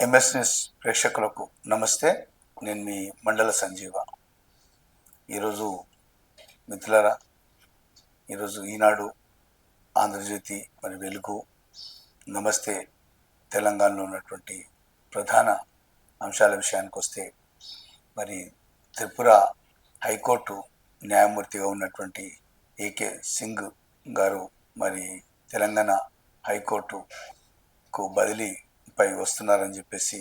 MS news ప్రేక్షకులకు నమస్తే. నేను మీ మండల సంజీవ. ఈరోజు మిత్రులారా, ఈరోజు ఈనాడు, ఆంధ్రజ్యోతి, మరి వెలుగు, నమస్తే తెలంగాణలో ఉన్నటువంటి ప్రధాన అంశాల విషయానికి వస్తే, మరి త్రిపుర హైకోర్టు న్యాయమూర్తిగా ఉన్నటువంటి ఏకే సింగ్ గారు మరి తెలంగాణ హైకోర్టుకు బదిలీపై వస్తున్నారని చెప్పేసి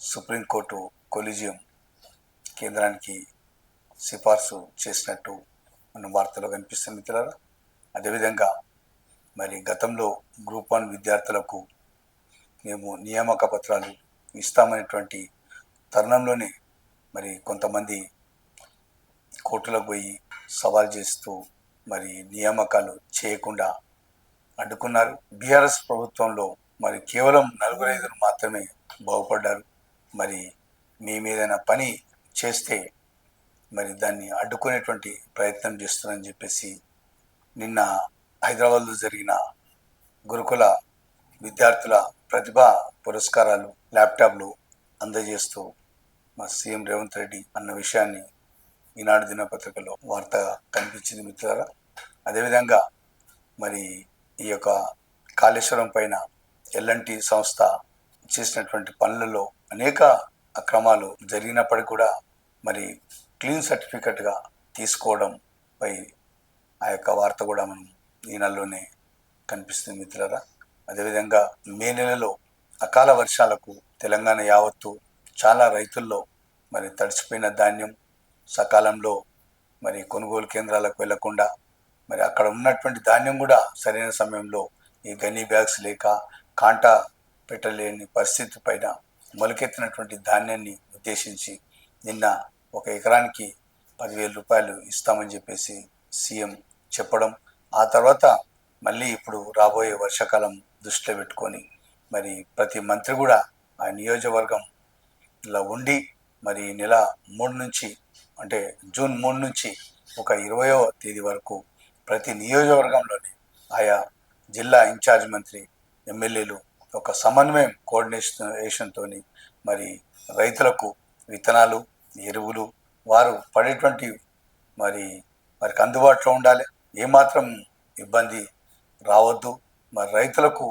సుప్రీంకోర్టు కొలీజియం కేంద్రానికి సిఫార్సు చేసినట్టు మన వార్తలో కనిపిస్తుంది మిత్రులారా. అదేవిధంగా మరి గతంలో గ్రూప్ 1 విద్యార్థులకు మేము నియామక పత్రాలు ఇస్తామనేటువంటి తరుణంలోనే మరి కొంతమంది కోర్టులకు పోయి సవాల్ చేస్తూ మరి నియామకాలు చేయకుండా అడ్డుకున్నారు. బీఆర్ఎస్ ప్రభుత్వంలో మరి కేవలం 4-5 మాత్రమే బాగుపడ్డారు. మరి మేము ఏదైనా పని చేస్తే మరి దాన్ని అడ్డుకునేటువంటి ప్రయత్నం చేస్తున్నారని చెప్పేసి నిన్న హైదరాబాద్లో జరిగిన గురుకుల విద్యార్థుల ప్రతిభా పురస్కారాలు ల్యాప్టాప్లు అందజేస్తూ మా సీఎం రేవంత్ రెడ్డి అన్న విషయాన్ని ఈనాడు దినపత్రికలో వార్త కనిపించింది మిత్రులారా. అదేవిధంగా మరి ఈ యొక్క కాళేశ్వరం పైన ఎల్ఎన్టీ సంస్థ చేసినటువంటి పనులలో అనేక అక్రమాలు జరిగినప్పటికీ కూడా మరి క్లీన్ సర్టిఫికెట్గా తీసుకోవడంపై ఆ యొక్క వార్త కూడా మనం ఈ నెలలోనే కనిపిస్తుంది మిత్రులారా. అదేవిధంగా మే నెలలో అకాల వర్షాలకు తెలంగాణ యావత్తు చాలా రైతుల్లో మరి తడిసిపోయిన ధాన్యం సకాలంలో మరి కొనుగోలు కేంద్రాలకు వెళ్లకుండా మరి అక్కడ ఉన్నటువంటి ధాన్యం కూడా సరైన సమయంలో ఈ గనీ బ్యాగ్స్ లేక కాంటా పెట్టలేని పరిస్థితి పైన మొలకెత్తినటువంటి ధాన్యాన్ని ఉద్దేశించి నిన్న 1 ఎకరానికి 10,000 రూపాయలు ఇస్తామని చెప్పేసి సీఎం చెప్పడం, ఆ తర్వాత మళ్ళీ ఇప్పుడు రాబోయే వర్షాకాలం దృష్టిలో పెట్టుకొని మరి ప్రతి మంత్రి కూడా ఆ నియోజకవర్గంలో ఉండి మరి నెల 3 నుంచి అంటే జూన్ 3 నుంచి ఒక 20వ తేదీ వరకు ప్రతి నియోజకవర్గంలోని ఆయా జిల్లా ఇన్ఛార్జ్ మంత్రి, ఎమ్మెల్యేలు ఒక సమన్వయం కోఆర్డినేషన్తో మరి రైతులకు విత్తనాలు, ఎరువులు వారు పడేటువంటి వారికి అందుబాటులో ఉండాలి. ఏమాత్రం ఇబ్బంది రావద్దు. మరి రైతులకు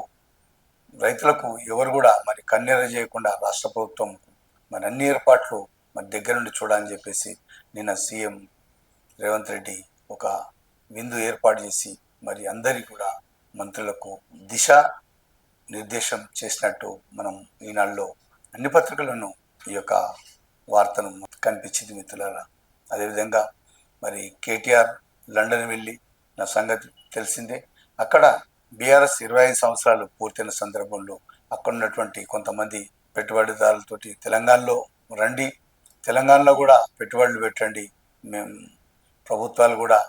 ఎవరు కూడా మరి కన్నెర చేయకుండా రాష్ట్ర ప్రభుత్వం మరి అన్ని ఏర్పాట్లు మరి దగ్గర నుండి చూడాలని చెప్పేసి నిన్న సీఎం రేవంత్ రెడ్డి ఒక విందు ఏర్పాటు చేసి మరి అందరికీ కూడా మంత్రులకు దిశ నిర్దేశం చేసినట్టు మనం ఈనాడులో అన్ని పత్రికలను ఈ యొక్క వార్తను కనిపించింది మిత్రులారా. అదేవిధంగా మరి కేటీఆర్ లండన్ వెళ్ళి నా సంగతి తెలిసిందే. అక్కడ బీఆర్ఎస్ 25 సంవత్సరాలు పూర్తయిన సందర్భంలో అక్కడ ఉన్నటువంటి కొంతమంది పెట్టుబడిదారులతోటి తెలంగాణలో రండి, తెలంగాణలో కూడా పెట్టుబడులు పెట్టండి, మేము ప్రభుత్వాలు కూడా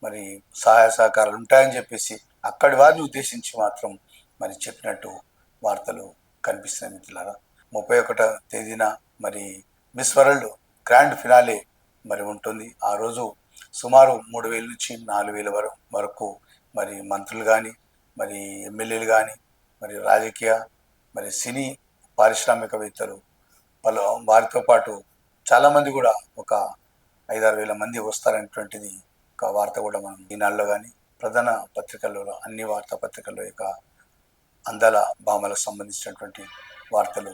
మరి సహాయ సహకారాలు ఉంటాయని చెప్పేసి అక్కడి వారిని ఉద్దేశించి మాత్రం మరి చెప్పినట్టు వార్తలు కనిపిస్తున్నాయి మిత్రులారా. 31వ తేదీన మరి మిస్ వరల్డ్ గ్రాండ్ ఫినాలే మరి ఉంటుంది. ఆ రోజు సుమారు 3,000 నుంచి 4,000 వరకు మరి మంత్రులు కానీ మరి ఎమ్మెల్యేలు కానీ మరి రాజకీయ మరి సినీ పారిశ్రామికవేత్తలు వారితో పాటు చాలామంది కూడా ఒక 5-6 వేల మంది వస్తారనేటువంటిది ఒక వార్త కూడా మనం ఈనాడులో కానీ ప్రధాన పత్రికల్లో అన్ని వార్తాపత్రికల్లో యొక్క అందాల భామలకు సంబంధించినటువంటి వార్తలు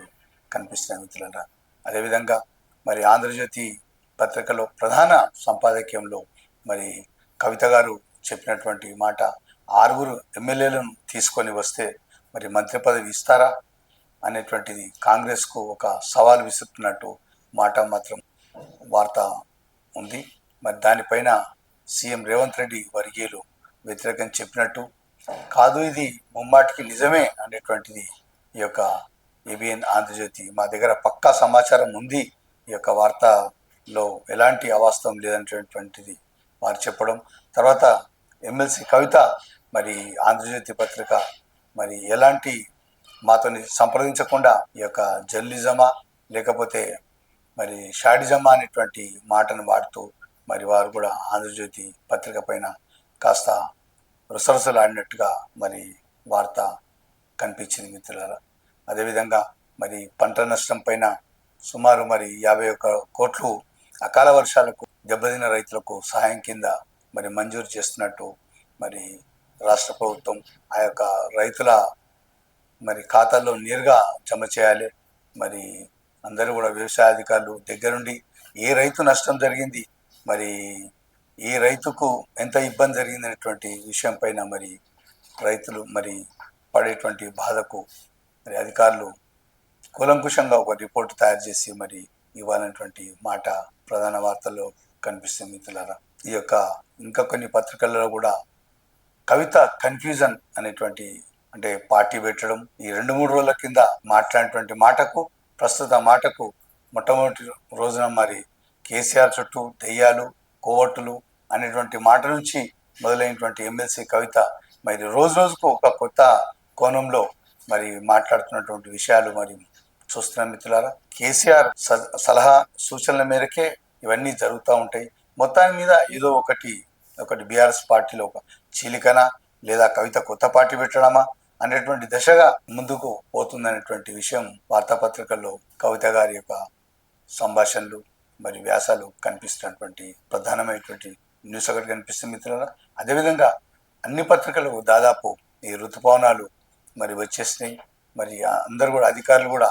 కనిపిస్తున్నాయి మిత్రులారా. అదేవిధంగా మరి ఆంధ్రజ్యోతి పత్రికలో ప్రధాన సంపాదకీయంలో మరి కవిత గారు చెప్పినటువంటి మాట, 6 ఎమ్మెల్యేలను తీసుకొని వస్తే మరి మంత్రి పదవి ఇస్తారా అనేటువంటిది కాంగ్రెస్కు ఒక సవాల్ విసురుతున్నట్టు మాట మాత్రం వార్త ఉంది. మరి దానిపైన సీఎం రేవంత్ రెడ్డి వర్గీయులు వ్యతిరేకం చెప్పినట్టు కాదు, ఇది ముమ్మాటికి నిజమే అనేటువంటిది ఈ యొక్క ఏబిఎన్ ఆంధ్రజ్యోతి మా దగ్గర పక్కా సమాచారం ఉంది, ఈ యొక్క వార్తలో ఎలాంటి అవాస్తవం లేదనేటువంటిది వారు చెప్పడం, తర్వాత ఎమ్మెల్సీ కవిత మరి ఆంధ్రజ్యోతి పత్రిక మరి ఎలాంటి మాతోని సంప్రదించకుండా ఈ యొక్క జర్నలిజమా లేకపోతే మరి షాడిజమా అనేటువంటి మాటను వాడుతూ మరి వారు కూడా ఆంధ్రజ్యోతి పత్రిక పైన కాస్త రుసరుసలాడినట్టుగా మరి వార్త కనిపించింది మిత్రులారా. అదేవిధంగా మరి పంట నష్టం పైన సుమారు మరి 51 కోట్లు అకాల వర్షాలకు దెబ్బతిన్న రైతులకు సహాయం కింద మరి మంజూరు చేస్తున్నట్టు మరి రాష్ట్ర ప్రభుత్వం ఆ యొక్క రైతుల మరి ఖాతాల్లో నేరుగా జమ చేయాలి. మరి అందరూ కూడా వ్యవసాయ అధికారులు దగ్గరుండి ఏ రైతు నష్టం జరిగింది, మరి ఏ రైతుకు ఎంత ఇబ్బంది జరిగింది అనేటువంటి విషయం పైన మరి రైతులు మరి పడేటువంటి బాధకు మరి అధికారులు కూలంకుషంగా ఒక రిపోర్ట్ తయారు చేసి మరి ఇవ్వాలనేటువంటి మాట ప్రధాన వార్తల్లో కనిపిస్తుంది మిత్రులారా. ఈ యొక్క ఇంకా కొన్ని పత్రికల్లో కూడా కవిత కన్ఫ్యూజన్ అనేటువంటి, అంటే పార్టీ పెట్టడం, ఈ 2-3 రోజుల కింద మాట్లాడినటువంటి మాటకు ప్రస్తుత మాటకు మొట్టమొదటి రోజున మరి కేసీఆర్ చుట్టూ దెయ్యాలు కోవట్టులు అనేటువంటి మాట నుంచి మొదలైనటువంటి ఎమ్మెల్సీ కవిత మరి రోజు రోజుకు ఒక కొత్త కోణంలో మరి మాట్లాడుతున్నటువంటి విషయాలు మరి చూస్తున్నాం మిత్రులారా. కేసీఆర్ సలహా సూచనల మేరకే ఇవన్నీ జరుగుతూ ఉంటాయి. మొత్తాన్ని మీద ఏదో ఒకటి బీఆర్ఎస్ పార్టీలో ఒక చీలికన లేదా కవిత కొత్త పార్టీ పెట్టడమా అనేటువంటి దశగా ముందుకు పోతుందనేటువంటి విషయం వార్తాపత్రికల్లో కవిత గారి యొక్క సంభాషణలు మరి వ్యాసాలు కనిపిస్తున్నటువంటి ప్రధానమైనటువంటి న్యూస్ ఒకటి కనిపిస్తుంది మిత్రులారా. అదేవిధంగా అన్ని పత్రికలు దాదాపు ఈ ఋతుపవనాలు మరి వచ్చేసినాయి. మరి అందరూ కూడా అధికారులు కూడా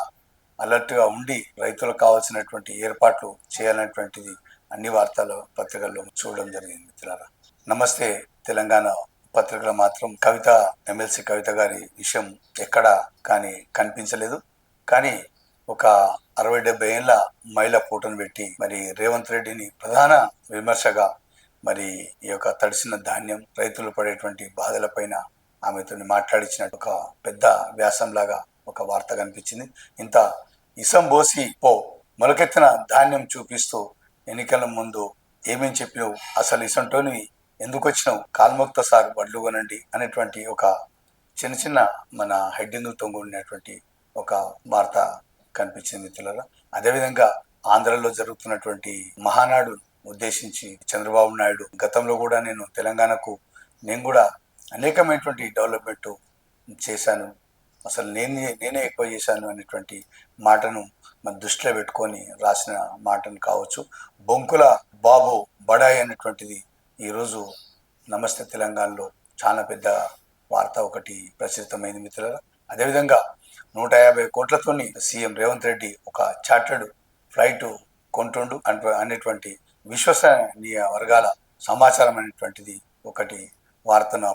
అలర్ట్గా ఉండి రైతులకు కావాల్సినటువంటి ఏర్పాట్లు చేయాలనేటువంటిది అన్ని పత్రికల్లో చూడడం జరిగింది మిత్రులారా. నమస్తే తెలంగాణ పత్రికలో మాత్రం కవిత ఎమ్మెల్సీ కవిత గారి విషయం ఎక్కడ కానీ కనిపించలేదు. కానీ ఒక 60-70 ఏళ్ళ మహిళ ఫోటోను పెట్టి మరి రేవంత్ రెడ్డిని ప్రధాన విమర్శగా మరి ఈ యొక్క తడిసిన ధాన్యం రైతులు పడేటువంటి బాధలపైన ఆమెతో మాట్లాడించినట్టు ఒక పెద్ద వ్యాసంలాగా ఒక వార్త కనిపించింది. ఇంత ఇసం బోసి పో మొలకెత్తిన ధాన్యం చూపిస్తూ ఎన్నికల ముందు ఏమేం చెప్పినావు, అసలు ఇసంటోని ఎందుకు వచ్చినావు, కాల్మొక్త సార్ వడ్లు కొనండి అనేటువంటి ఒక చిన్న మన హెడ్డింగ్లతో కూడినటువంటి ఒక వార్త కనిపించింది మిత్రులారా. అదేవిధంగా ఆంధ్రలో జరుగుతున్నటువంటి మహానాడు ఉద్దేశించి చంద్రబాబు నాయుడు గతంలో కూడా నేను కూడా అనేకమైనటువంటి డెవలప్మెంట్ చేశాను, అసలు నేనే ఎక్కువ చేశాను అనేటువంటి మాటను మన దృష్టిలో పెట్టుకొని రాసిన మాటను కావచ్చు. బొంకుల బాబు బడాయి అనేటువంటిది ఈరోజు నమస్తే తెలంగాణలో చాలా పెద్ద వార్త ఒకటి ప్రచురితమైంది మిత్రులారా. అదేవిధంగా 150 కోట్లతోని సీఎం రేవంత్ రెడ్డి ఒక చార్టర్డ్ ఫ్లైట్ కొంటుండు అనేటువంటి విశ్వసనీయ వర్గాల సమాచారం అనేటువంటిది ఒకటి వార్తను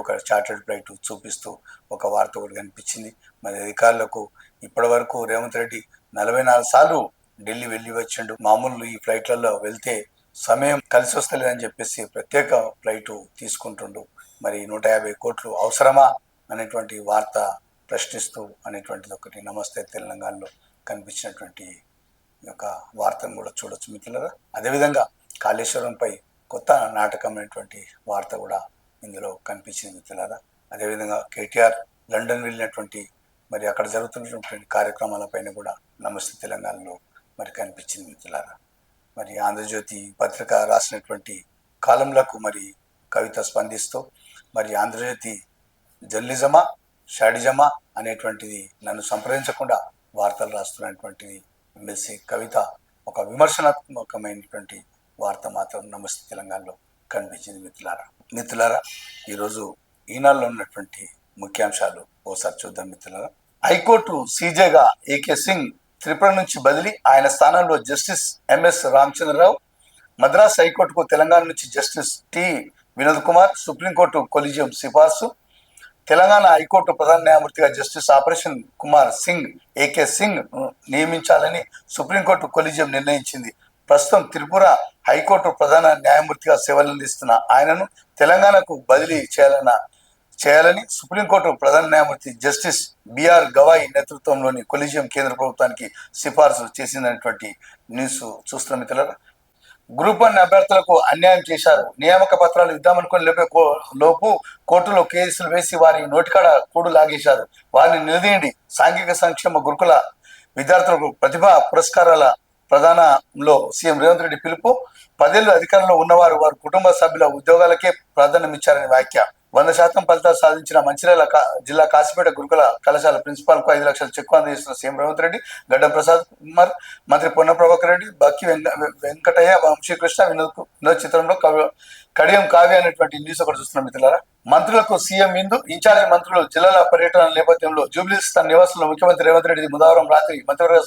ఒక చార్టర్డ్ ఫ్లైట్ చూపిస్తూ ఒక వార్త ఒకటి కనిపించింది. మరి అధికారులకు ఇప్పటి వరకు రేవంత్ రెడ్డి 44 సార్లు ఢిల్లీ వెళ్ళి వచ్చిండు. మామూలు ఈ ఫ్లైట్లలో వెళ్తే సమయం కలిసి వస్తలేదని చెప్పేసి ప్రత్యేక ఫ్లైట్ తీసుకుంటుండు. మరి 150 కోట్లు అవసరమా అనేటువంటి వార్త ప్రశ్నిస్తూ అనేటువంటిది ఒకటి నమస్తే తెలంగాణలో కనిపించినటువంటి యొక్క వార్తను కూడా చూడొచ్చు మిత్రులారా. అదేవిధంగా కాళేశ్వరంపై కొత్త నాటకమైనటువంటి వార్త కూడా ఇందులో కనిపించింది మిత్రులారా. అదేవిధంగా కేటీఆర్ లండన్ వెళ్ళినటువంటి మరి అక్కడ జరుగుతున్నటువంటి కార్యక్రమాలపైన కూడా నమస్తే తెలంగాణలో మరి కనిపించింది మిత్రులారా. మరి ఆంధ్రజ్యోతి పత్రిక రాసినటువంటి కాలంలకు మరి కవిత స్పందిస్తూ మరి ఆంధ్రజ్యోతి జర్నలిజమా షాడిజమా అనేటువంటిది నన్ను సంప్రదించకుండా వార్తలు రాస్తున్నటువంటిది ఎమ్మెల్సీ కవిత ఒక విమర్శనాత్మకమైనటువంటి వార్త మాత్రం నమస్తే తెలంగాణలో కనిపించింది మిత్రులారా. ఈరోజు ఈనాడులో ఉన్నటువంటి ముఖ్యాంశాలు ఓసారి చూద్దాం మిత్రులారా. హైకోర్టు సీజేగా ఏకే సింగ్ త్రిపుర నుంచి బదిలీ, ఆయన స్థానంలో జస్టిస్ ఎంఎస్ రామచంద్రరావు. మద్రాస్ హైకోర్టుకు తెలంగాణ నుంచి justice T Vinod Kumar. Supreme court collegium సిఫార్సు. తెలంగాణ హైకోర్టు ప్రధాన న్యాయమూర్తిగా justice operation Kumar Singh AK Singh నియమించాలని సుప్రీంకోర్టు కొలీజియం నిర్ణయించింది. ప్రస్తుతం త్రిపుర హైకోర్టు ప్రధాన న్యాయమూర్తిగా సేవలందిస్తున్న ఆయనను తెలంగాణకు బదిలీ చేయాలని సుప్రీంకోర్టు ప్రధాన న్యాయమూర్తి జస్టిస్ బిఆర్ గవాయ్ నేతృత్వంలోని కొలీజియం కేంద్ర ప్రభుత్వానికి సిఫార్సు చేసిందనేటువంటి న్యూస్ చూస్తున్న మిత్రులారా. గ్రూప్ 1 అభ్యర్థులకు అన్యాయం చేశారు, నియామక పత్రాలు ఇద్దామనుకుని లోపు కోర్టులో కేసులు వేసి వారి నోటికాడ కూడు లాగేశారు, వారిని నిలదీయండి. సాంఘిక సంక్షేమ గురుకుల విద్యార్థులకు ప్రతిభా పురస్కారాల ప్రధానంలో సీఎం రేవంత్ రెడ్డి పిలుపు. 10 ఏళ్లు అధికారంలో ఉన్నవారు వారి కుటుంబ సభ్యుల ఉద్యోగాలకే ప్రాధాన్యం ఇచ్చారని వ్యాఖ్య. 100% ఫలితాలు సాధించిన మంచిర్యాల జిల్లా కాసిపేట గురుకుల కళాశాల ప్రిన్సిపాల్ కు 5 లక్షల చెక్కు అందజేసిన సీఎం రేవంత్ రెడ్డి. గడ్డం ప్రసాద్ కుమార్, మంత్రి పొన్నం ప్రభాకర్ రెడ్డి, బక్కి వెంకటయ్య, వంశీకృష్ణ, వినోద్ చిత్రంలో కడియం కావ్య అనేటువంటి న్యూస్ ఒకటి చూస్తున్నాం మిత్రులారా. మంత్రులకు సీఎం విందు. ఇన్ఛార్జి మంత్రులు జిల్లాల పర్యటన నేపథ్యంలో జూబ్లీహిల్స్ తన నివాసంలో ముఖ్యమంత్రి రేవంత్ రెడ్డి బుధవారం రాత్రి మంత్రివర్గ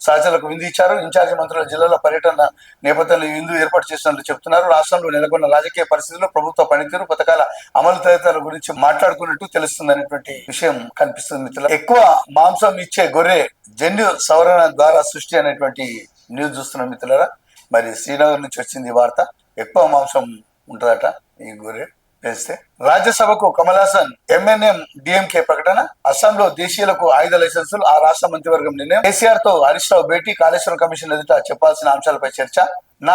సహచరులకు విందు ఇచ్చారు. ఇన్ఛార్జి మంత్రుల జిల్లాల పర్యటన నేపథ్యంలో విందు ఏర్పాటు చేసినట్లు చెబుతున్నారు. రాష్ట్రంలో నెలకొన్న రాజకీయ పరిస్థితుల్లో ప్రభుత్వ పనితీరు, పథకాల అమలు తదితరాల గురించి మాట్లాడుకున్నట్టు తెలుస్తుంది అనేటువంటి విషయం కనిపిస్తుంది మిత్రులు. ఎక్కువ మాంసం ఇచ్చే గొర్రె జన్యు సవరణ ద్వారా సృష్టి అనేటువంటి న్యూస్ చూస్తున్నాం మిత్రులారా. మరి శ్రీనగర్ నుంచి వచ్చింది ఈ వార్త. ఎక్కువ మాంసం ఉంటుందట ఈ గొర్రె పెంచితే. రాజ్యసభకు కమల్ హాసన్ ఎంఎన్ఎం డిఎంకే ప్రకటన. అస్సాంలో దేశీయులకు ఆయుధ లైసెన్సులు ఆ రాష్ట్ర మంత్రివర్గం నిర్ణయం. కేసీఆర్ తో హరీష్ రావు భేటీ. కాళేశ్వరం కమిషన్ ఎదుట చెప్పాల్సిన అంశాలపై చర్చ. నా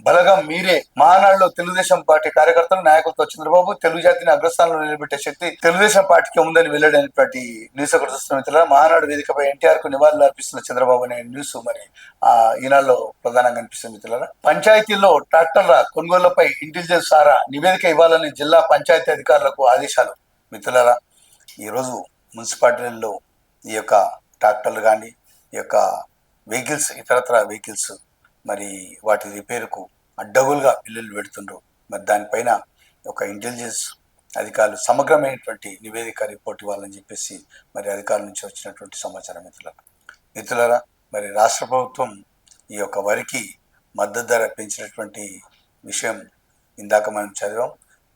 బలగం మీరే. మహానాడులో తెలుగుదేశం పార్టీ కార్యకర్తలు, నాయకులతో చంద్రబాబు తెలుగు జాతిని అగ్రస్థానంలో నిలబెట్టే శక్తి తెలుగుదేశం పార్టీకి ఉందని వెల్లడైనటువంటి న్యూస్ ఒకటి చూస్తున్న మహానాడు వేదికపై ఎన్టీఆర్ కు నివాళులు అర్పిస్తున్న చంద్రబాబు అనే న్యూస్ మరి ఈనాడులో ప్రధానంగా కనిపిస్తుంది మిత్రులారా. పంచాయతీల్లో ట్రాక్టర్ల కొనుగోళ్లపై ఇంటెలిజెన్స్ సారా నివేదిక ఇవ్వాలని జిల్లా పంచాయతీ అధికారులకు ఆదేశాలు. మిత్రులారా, ఈరోజు మున్సిపాలిటీల్లో ఈ యొక్క ట్రాక్టర్లు కానీ, ఈ యొక్క వెహికల్స్, ఇతరత్ర వెహికల్స్ మరి వాటి రిపేరుకు అడ్డగోలుగా బిల్లులు పెడుతుండ్రు. మరి దానిపైన ఒక ఇంటెలిజెన్స్ అధికారులు సమగ్రమైనటువంటి నివేదిక రిపోర్ట్ ఇవ్వాలని చెప్పేసి మరి అధికారుల నుంచి వచ్చినటువంటి సమాచారం మిత్రులారా. మరి రాష్ట్ర ప్రభుత్వం ఈ యొక్క వరికి మద్దతు ధర పెంచినటువంటి విషయం ఇందాక మనం చదివాం.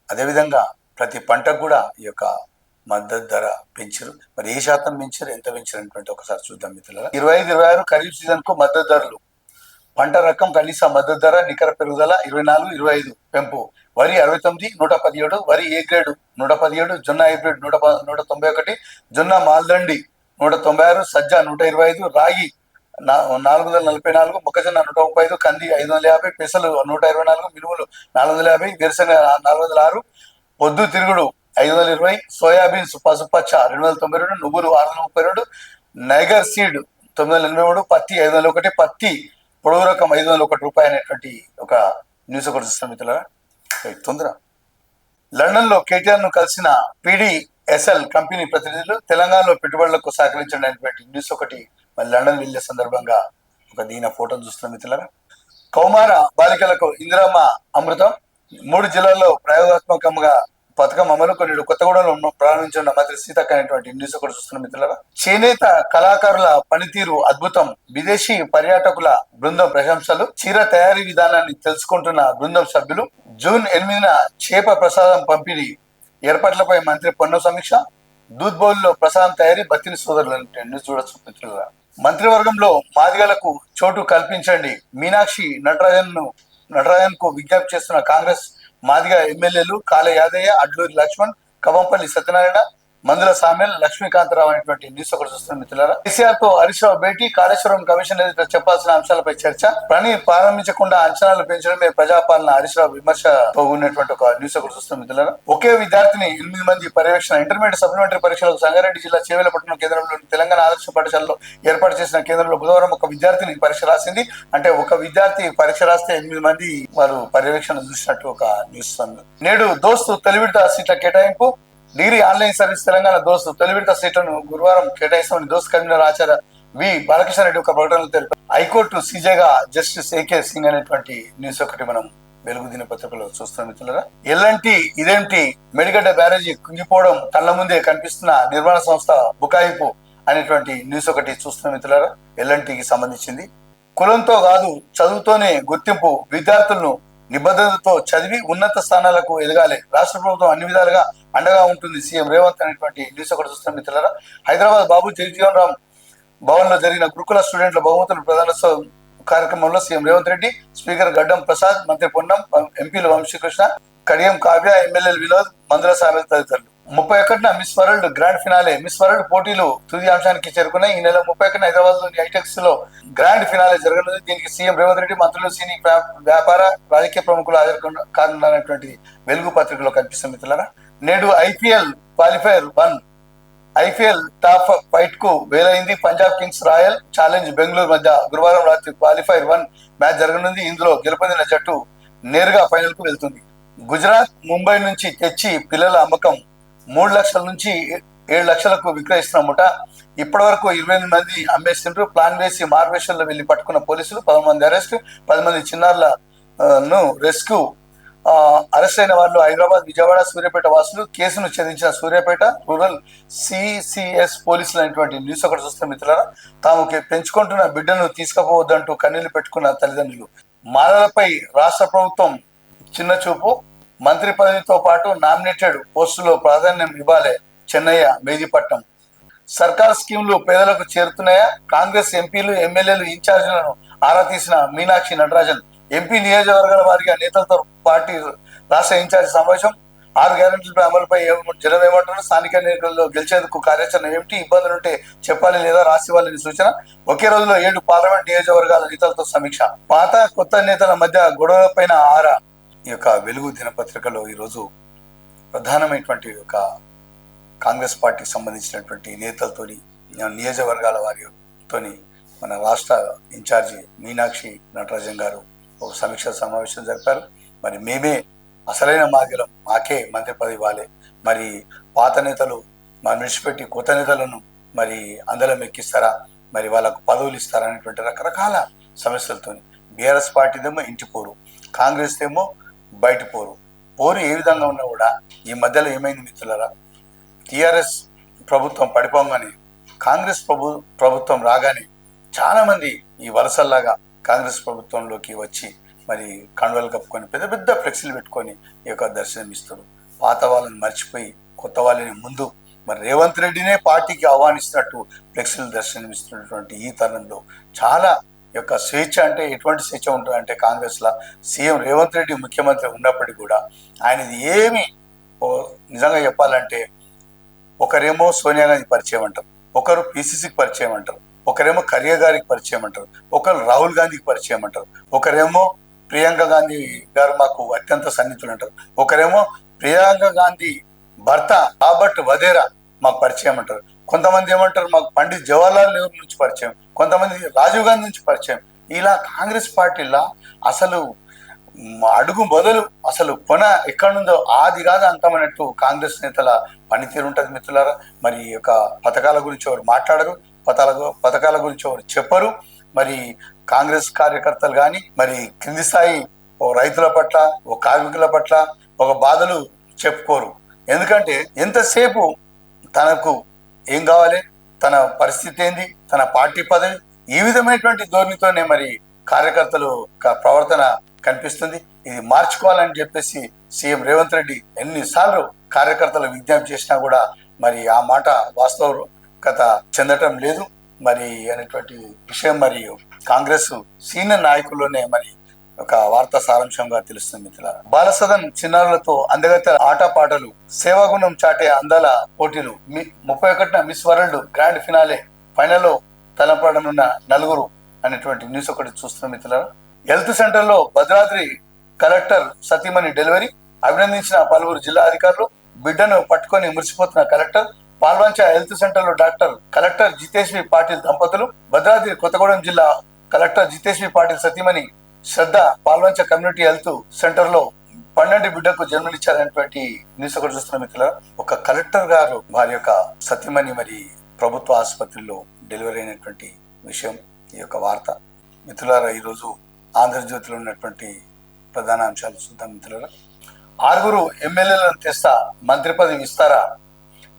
అదేవిధంగా ప్రతి పంటకు కూడా ఈ యొక్క మద్దతు ధర పెంచారు. మరి ఏ శాతం పెంచారు, ఎంత పెంచారు అనేటువంటి ఒకసారి చూద్దాం మిత్రులారా. 25-26 ఖరీఫ్ సీజన్ కు మద్దతు ధరలు. పంట రకం కనీస మద్దతు ధర నికర పెరుగుదల 24-25 పెంపు. వరి 69 117, వరి ఏ గ్రేడ్ 117, జొన్న హైబ్రిడ్ 191, జొన్న మాల్దండి 196, సజ్జ 125, రాగి 444, మొక్కజొన్న 135, కంది 550, పెసలు 124, మినుములు 450, వేరుశనగ 406, పొద్దు తిరుగుడు 520, సోయాబీన్స్ పసుపచ్చ 292, నువ్వులు 632, నైగర్ సీడ్ 983, పత్తి 501, పత్తి పొడవు రకం 501 రూపాయలు అనేటువంటి ఒక న్యూస్ ఒకటి చూస్తాం మిత్రులారా. తొందర. లండన్ లో కేటీఆర్ ను కలిసిన PDSL కంపెనీ ప్రతినిధులు. తెలంగాణలో పెట్టుబడులకు సహకరించడానికి న్యూస్ ఒకటి మరి లండన్ వెళ్లే సందర్భంగా ఒక దీని ఫోటోను చూస్తున్నాం మిత్రులారా. కౌమార బాలికలకు ఇందిరమ్మ అమృతం. 3 జిల్లాల్లో ప్రయోగాత్మకంగా పథకం అమలు. కొన్ని కొత్తగూడెంలో ప్రారంభించిన మంత్రి సీతక్క అనేటువంటి న్యూస్ కూడా చూస్తున్న మిత్రులారా. చేనేత కళాకారుల పనితీరు అద్భుతం. విదేశీ పర్యాటకుల బృందం ప్రశంసలు. చీర తయారీ విధానాన్ని తెలుసుకుంటున్న బృందం సభ్యులు. జూన్ 8న చేప ప్రసాదం పంపిణీ ఏర్పాట్లపై మంత్రి పొన్నం సమీక్ష. దూద్ బౌల్ లో ప్రసాదం తయారీ. బత్తిని సోదరులు న్యూస్ చూడొచ్చు మిత్రులారా. మంత్రివర్గంలో మాదిగలకు చోటు కల్పించండి. మీనాక్షి నటరాజన్ కు విజ్ఞప్తి చేస్తున్న కాంగ్రెస్ మాదిగ ఎమ్మెల్యేలు కాళ యాదయ్య, అడ్లూరి లక్ష్మణ్, కవంపల్లి సత్యనారాయణ, మందుల సామ్యల్, లక్ష్మీకాంతరావు అనేటువంటి న్యూస్ ఒకటి చూస్తున్న మిత్రులారా. కేసీఆర్ తో హరీష్ రావు భేటీ. కాళేశ్వరం కమిషన్ ఎదుట చెప్పాల్సిన అంశాలపై చర్చ. పని ప్రారంభించకుండా అంచనాలు పెంచడమే ప్రజాపాలన. హరీష్ రావు విమర్శతో ఉన్నటువంటి ఒక న్యూస్ ఒకటి చూస్తున్న మిత్రులారా. ఒకే విద్యార్థిని 8 మంది పర్యవేక్షణ. ఇంటర్మీడియట్ సప్లిమెంటరీ పరీక్షలకు సంగారెడ్డి జిల్లా చేవేలపట్నం కేంద్రంలోని తెలంగాణ ఆదర్శ పాఠశాలలో ఏర్పాటు చేసిన కేంద్రంలో బుధవారం ఒక విద్యార్థిని పరీక్ష రాసింది. అంటే ఒక విద్యార్థి పరీక్ష రాస్తే 8 మంది వారు పర్యవేక్షణ చూసినట్టు ఒక న్యూస్. నేడు దోస్తు తొలి విడత సీట్ల కేటాయింపు. డిగ్రీ ఆన్లైన్ సర్వీస్ తెలంగాణ దోస్తు తొలి విడత సీట్లను గురువారం కేటాయిస్తామని దోస్తు కన్వీనర్ ఆచార్య వి బాలకృష్ణ రెడ్డి ఒక ప్రకటనలో తెలిపారు. హైకోర్టు సీజేగా జస్టిస్ AK సింగ్ అనేటువంటి న్యూస్ ఒకటి మనం వెలుగు దినపత్రికలో చూస్తున్నాం మిత్రులారా. ఎల్ఎన్టీ ఇదేంటి మెడిగడ్డ బ్యారేజీ కుంగిపోవడం కళ్ళ ముందే కనిపిస్తున్న నిర్మాణ సంస్థ బుకాయింపు అనేటువంటి న్యూస్ ఒకటి చూస్తున్నాం మిత్రులారా. ఎల్ఎన్టీకి సంబంధించింది. కులంతో కాదు చదువుతోనే గుర్తింపు. విద్యార్థులను నిబద్ధతతో చదివి ఉన్నత స్థానాలకు ఎదగాలి. రాష్ట్ర ప్రభుత్వం అన్ని విధాలుగా అండగా ఉంటుంది. సీఎం రేవంత్ అనేటువంటి న్యూస్ ఒకటి చూస్తున్నాం మిత్రులారా. హైదరాబాద్ బాబు జగజీవన్ రామ్ భవన్ లో జరిగిన గురుకుల స్టూడెంట్ల బహుమతుల ప్రదానోత్సవ కార్యక్రమంలో సీఎం రేవంత్ రెడ్డి, స్పీకర్ గడ్డం ప్రసాద్, మంత్రి పొన్నం, ఎంపీలు వంశీకృష్ణ, కడియం కావ్య, ఎమ్మెల్యేలు వినోద్, మందుల సామెల్ తదితరులు. 31న Miss World grand finale. Miss World పోటీలు తుది అంశానికి చేరుకున్నాయి. ఈ నెల 31న హైదరాబాద్ లోని హైటెక్స్ లో గ్రాండ్ ఫినాలే జరగనుంది. దీనికి సీఎం రేవంత్ రెడ్డి, మంత్రులు, సినీ వ్యాపార రాజకీయ ప్రముఖులు హాజరు కానున్నటువంటి వెలుగు పత్రికలో కనిపిస్తుంది మిత్రులారా. నేడు IPL qualifier 1 IPL top fight కు వేలైంది. Punjab kings royal challenge Bengaluru మధ్య గురువారం రాత్రి క్వాలిఫైర్ 1 మ్యాచ్ జరగనుంది. ఇందులో గెలుపొందిన జట్టు నేరుగా ఫైనల్ కు వెళ్తుంది. గుజరాత్, ముంబై నుంచి తెచ్చి పిల్లల అమ్మకం 3 లక్షల నుంచి 7 లక్షలకు విక్రయిస్తున్న ముఠ ఇప్పటి వరకు 28 మంది అమ్మేస్తుండ్రు. ప్లాన్ వేసి మార్వేషన్లో వెళ్లి పట్టుకున్న పోలీసులు 11 మంది అరెస్ట్, 10 మంది చిన్నారులను రెస్క్యూ. అరెస్ట్ అయిన వాళ్ళు హైదరాబాద్, విజయవాడ, సూర్యాపేట వాసులు. కేసును ఛేదించిన సూర్యాపేట రూరల్ సిసిఎస్ పోలీసులు అనేటువంటి న్యూస్ ఒకటి చూస్తున్న మిత్రులారా, తాము పెంచుకుంటున్న బిడ్డను తీసుకుపోవద్దంటూ కన్నీళ్లు పెట్టుకున్న తల్లిదండ్రులు. మాలలపై రాష్ట్ర ప్రభుత్వం చిన్న చూపు, మంత్రి పదవితో పాటు నామినేటెడ్ పోస్టులో ప్రాధాన్యం ఇవ్వాలి. చెన్నయ్య, మెహదీపట్నం. సర్కార్ స్కీములు పేదలకు చేరుతున్నాయా? కాంగ్రెస్ ఎంపీలు, ఎమ్మెల్యేలు, ఇన్ఛార్జీలను ఆరా తీసిన మీనాక్షి నటరాజన్. ఎంపీ నియోజకవర్గాల వారిగా నేతలతో పార్టీ రాష్ట్ర ఇన్ఛార్జి సమావేశం. 6 గ్యారెంటీలపై అమలుపై జనం ఏమంటారు? స్థానిక ఎన్నికల్లో గెలిచేందుకు కార్యాచరణ ఏమిటి? ఇబ్బందులుంటే చెప్పాలి లేదా రాసివ్వాలని సూచన. ఒకే రోజులో 7 పార్లమెంట్ నియోజకవర్గాల నేతలతో సమీక్ష. పాత కొత్త నేతల మధ్య గొడవలపైన ఆరా. ఈ యొక్క వెలుగు దినపత్రికలో ఈరోజు ప్రధానమైనటువంటి ఒక కాంగ్రెస్ పార్టీకి సంబంధించినటువంటి నేతలతోని, నియోజకవర్గాల వారితోని మన రాష్ట్ర ఇన్ఛార్జి మీనాక్షి నటరాజన్ గారు ఒక సమీక్ష సమావేశం జరిపారు. మరి మేమే అసలైన మార్గం, మాకే మంత్రి పదవి ఇవ్వాలి, మరి పాత నేతలు మరి విడిచిపెట్టి కొత్త నేతలను మరి అందలం ఎక్కిస్తారా, మరి వాళ్ళకు పదవులు ఇస్తారా అనేటువంటి రకరకాల సమస్యలతోని బీఆర్ఎస్ పార్టీదేమో ఇంటి పోరు, కాంగ్రెస్ ఏమో బయట పోరు. పోరు ఏ విధంగా ఉన్నా కూడా ఈ మధ్యలో ఏమైంది మిత్రులారా? టిఆర్ఎస్ ప్రభుత్వం పడిపోగానే కాంగ్రెస్ ప్రభుత్వం రాగానే చాలా మంది ఈ వలసల్లాగా కాంగ్రెస్ ప్రభుత్వంలోకి వచ్చి మరి కండువలు కప్పుకొని పెద్ద పెద్ద ఫ్లెక్సీలు పెట్టుకొని ఈ యొక్క దర్శనమిస్తారు. పాత వాళ్ళని మర్చిపోయి కొత్త వాళ్ళని ముందు మరి రేవంత్ రెడ్డినే పార్టీకి ఆహ్వానిస్తున్నట్టు ఫ్లెక్సీలు దర్శనమిస్తున్నటువంటి ఈ తరుణంలో చాలా యొక్క స్వేచ్ఛ, అంటే ఎటువంటి స్వేచ్ఛ ఉంటుందంటే కాంగ్రెస్లో సీఎం రేవంత్ రెడ్డి ముఖ్యమంత్రి ఉన్నప్పటికీ కూడా ఆయనది ఏమి నిజంగా చెప్పాలంటే, ఒకరేమో సోనియా గాంధీ పరిచయం అంటారు, ఒకరు పిసిసికి పరిచయం అంటారు, ఒకరేమో ఖర్గే గారికి పరిచయం అంటారు, ఒకరు రాహుల్ గాంధీకి పరిచయం అంటారు, ఒకరేమో ప్రియాంక గాంధీ గారు మాకు అత్యంత సన్నిహితులు అంటారు, ఒకరేమో ప్రియాంక గాంధీ భర్త రాబర్ట్ వధేరా మాకు పరిచయం అంటారు, కొంతమంది ఏమంటారు మాకు పండిత్ జవహర్లాల్ నెహ్రూ నుంచి పరిచయం, కొంతమంది రాజీవ్ గాంధీ నుంచి పరిచయం. ఇలా కాంగ్రెస్ పార్టీలో అసలు అడుగు మొదలు అసలు కొన ఎక్కడుందో ఆది కాదు అంతమన్నట్టు కాంగ్రెస్ నేతల పనితీరు ఉంటుంది మిత్రులారా. మరి యొక్క పథకాల గురించి ఎవరు మాట్లాడరు, పథకాల గురించి ఎవరు చెప్పరు. మరి కాంగ్రెస్ కార్యకర్తలు కానీ మరి కింది స్థాయి ఓ రైతుల పట్ల, ఓ కార్మికుల పట్ల ఒక బాధలు చెప్పుకోరు. ఎందుకంటే ఎంతసేపు తనకు ఏం కావాలి, తన పరిస్థితి ఏంది, తన పార్టీ పదవి, ఈ విధమైనటువంటి ధోరణితోనే మరి కార్యకర్తలు ప్రవర్తన కనిపిస్తుంది. ఇది మార్చుకోవాలని చెప్పేసి సీఎం రేవంత్ రెడ్డి ఎన్నిసార్లు కార్యకర్తలు విజ్ఞప్తి చేసినా కూడా మరి ఆ మాట వాస్తవికత చెందటం లేదు మరి అనేటువంటి విషయం మరి కాంగ్రెస్ సీనియర్ నాయకుల్లోనే మరి ఒక వార్తా సారాంశంగా తెలుస్తుంది మిత్రులారా. బాలసదన్ చిన్నారులతో అందగత్త ఆటపాటలు, సేవాగుణం చాటే అందాల పోటీలు. 31న మిస్ వరల్డ్ గ్రాండ్ ఫినాలే, ఫైనల్లో తలపడనున్న నలుగురు అనేటువంటి న్యూస్ ఒకటి చూస్తున్నాం మిత్రులారా. హెల్త్ సెంటర్ లో భద్రాద్రి కలెక్టర్ సతీమణి డెలివరీ, అభినందించిన పలువురు జిల్లా అధికారులు. బిడ్డను పట్టుకొని మురిసిపోతున్న కలెక్టర్. పాల్వంచ హెల్త్ సెంటర్ లో కలెక్టర్ జితేశ్వరి పాటిల్ దంపతులు. భద్రాద్రి కొత్తగూడెం జిల్లా కలెక్టర్ జితేశ్వరి పాటిల్ సతీమణి శ్రద్ధ పాల్వంచ కమ్యూనిటీ హెల్త్ సెంటర్ లో 12 బిడ్డకు జన్మనిచ్చారనేటువంటి న్యూస్ ఒకటి చూస్తున్న మిత్రులారా. ఒక కలెక్టర్ గారు వారి యొక్క సతీమణి మరి ప్రభుత్వ ఆసుపత్రిలో డెలివరీ అయినటువంటి విషయం ఈ యొక్క వార్త మిత్రులారా. ఈరోజు ఆంధ్రజ్యోతిలో ఉన్నటువంటి ప్రధాన అంశాలు చూద్దాం మిత్రులారా. 6 ఎమ్మెల్యేలను తెస్తా, మంత్రి పదవి ఇస్తారా?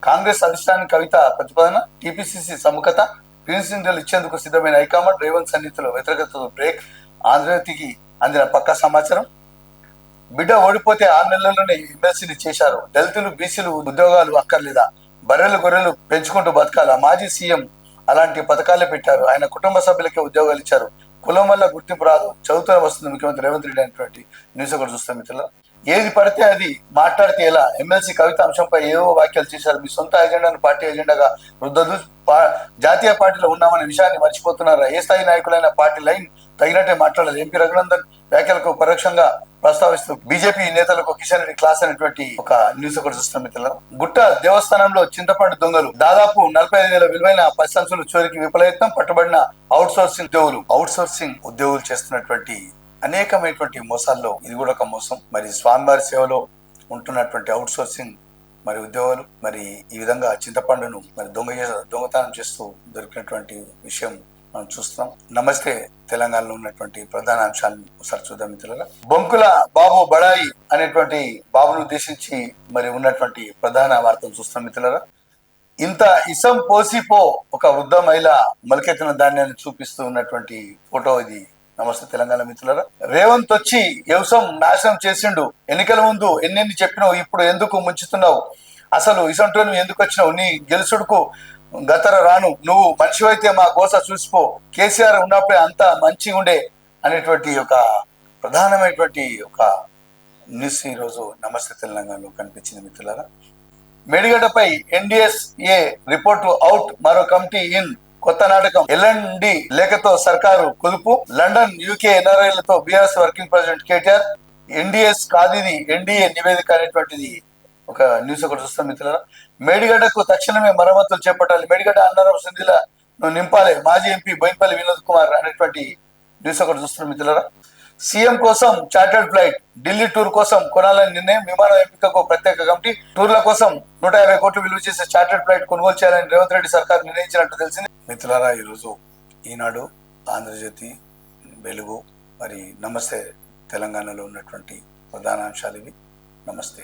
కాంగ్రెస్ అధిష్టాన కవిత ప్రతిపాదన. టీపీసీసీ సముఖత. గ్రీన్ సిగ్నల్ ఇచ్చేందుకు సిద్ధమైన హైకమాండ్. రేవంత్ సన్నిహితుల వ్యతిరేకతతో బ్రేక్. ఆంధ్రజ్యోతికి అందిన పక్కా సమాచారం. బిడ్డ ఓడిపోతే 6 నెలల్లోనే ఎమ్మెల్సీని చేశారు. దళితులు, బీసీలు ఉద్యోగాలు అక్కర్లేదా? బర్రెలు గొర్రెలు పెంచుకుంటూ బతకాలా? మాజీ సీఎం అలాంటి పథకాలే పెట్టారు. ఆయన కుటుంబ సభ్యులకే ఉద్యోగాలు ఇచ్చారు. కులం వల్ల గుర్తింపు రాదు, చదువుతూనే వస్తుంది ముఖ్యమంత్రి రేవంత్ రెడ్డి అనేటువంటి న్యూస్ ఒకటి చూస్తాం మిత్రులు. ఏది పడితే అది మాట్లాడితే ఎలా? ఎమ్మెల్సీ కవిత అంశంపై ఏవో వ్యాఖ్యలు చేశారు. మీ సొంత ఎజెండాను పార్టీ ఎజెండాగా రుద్దదు. జాతీయ పార్టీలో ఉన్నామనే విషయాన్ని మర్చిపోతున్నారా? ఏ స్థాయి నాయకులైనా పార్టీ లైన్ తగినట్టే మాట్లాడాలి. ఎంపీ రఘునందన్ వ్యాఖ్యలకు పరోక్షంగా ప్రస్తావిస్తూ బీజేపీ నేతలకు కిషన్ రెడ్డి క్లాస్ అనేటువంటి ఒక న్యూస్ ఒకటి చూస్తాం మిత్రులు. గుట్ట దేవస్థానంలో చింతపండు దొంగలు. దాదాపు 45,000 విలువైన 10 సంచులు చోరికి విఫలయత్నం. పట్టుబడిన అవుట్ సోర్సింగ్ ఉద్యోగులు చేస్తున్నటువంటి అనేకమైనటువంటి మోసాల్లో ఇది కూడా ఒక మోసం. మరి స్వామివారి సేవలో ఉంటున్నటువంటి అవుట్ సోర్సింగ్ మరి ఉద్యోగులు మరి ఈ విధంగా చింతపండును మరి దొంగతనం చేస్తూ దొరికినటువంటి విషయం మనం చూస్తున్నాం. నమస్తే తెలంగాణలో ఉన్నటువంటి ప్రధాన అంశాలను ఒకసారి చూద్దాం మిత్రులారా. బొంకుల బాబు బడాయి అనేటువంటి బాబును ఉద్దేశించి మరి ఉన్నటువంటి ప్రధాన వార్తను చూస్తున్నాం మిత్రులారా. ఇంత ఇసం పోసిపో ఒక వృద్ధ మహిళ మొలకెత్తిన ధాన్యాన్ని చూపిస్తూ ఉన్నటువంటి ఫోటో ఇది. నమస్తే తెలంగాణ మిత్రులారా. రేవంత్ వచ్చి వ్యవసాయం నాశనం చేసిండు, ఎన్నికల ముందు ఎన్నెన్ని చెప్పినావు, ఇప్పుడు ఎందుకు ముంచుతున్నావు, అసలు ఇసంటూ నువ్వు ఎందుకు వచ్చినావు, నీ గెలుసుడుకు గతర రాను, నువ్వు మనిషివైతే మా గోస చూసిపో, కేసీఆర్ ఉన్నప్పుడే అంత మంచిగా ఉండే అనేటువంటి ఒక ప్రధానమైనటువంటి ఒక న్యూస్ ఈరోజు నమస్తే తెలంగాణలో కనిపించింది మిత్రులారా. మేడిగడ్డపై ఎన్డీఎస్ఏ రిపోర్టు అవుట్, మరో కమిటీ ఇన్, కొత్త నాటకం, ఎల్ఎండి లేఖతో సర్కారు కుదుపు, లండన్ యూకే ఎన్ఆర్ఐలతో BRS working president KTR, NDS కాదు ఇది ఎన్డీఏ నివేదిక అనేటువంటిది ఒక న్యూస్ ఒకటి చూస్తాం మిత్రులారా. మేడిగడ్డకు తక్షణమే మరమ్మతులు చేపట్టాలి, మేడిగడ్డ అన్నారం సింధిల నింపాలి, మాజీ ఎంపీ బోయినపల్లి వినోద్ కుమార్ అనేటువంటి న్యూస్ ఒకటి చూస్తున్నాం మిత్రులారా. సీఎం కోసం చార్టర్డ్ ఫ్లైట్, ఢిల్లీ టూర్ కోసం కొనాలని నిర్ణయం, విమాన ఎంపికకు ప్రత్యేక కమిటీ, టూర్ల కోసం 150 కోట్లు విలువ చేసే చార్టర్డ్ ఫ్లైట్ కొనుగోలు చేయాలని రేవంత్ రెడ్డి సర్కార్ నిర్ణయించినట్టు తెలిసింది మిత్రులారా. ఈరోజు ఈనాడు, ఆంధ్రజ్యోతి, వెలుగు మరి నమస్తే తెలంగాణలో ఉన్నటువంటి ప్రధాన అంశాలు ఇవి. నమస్తే.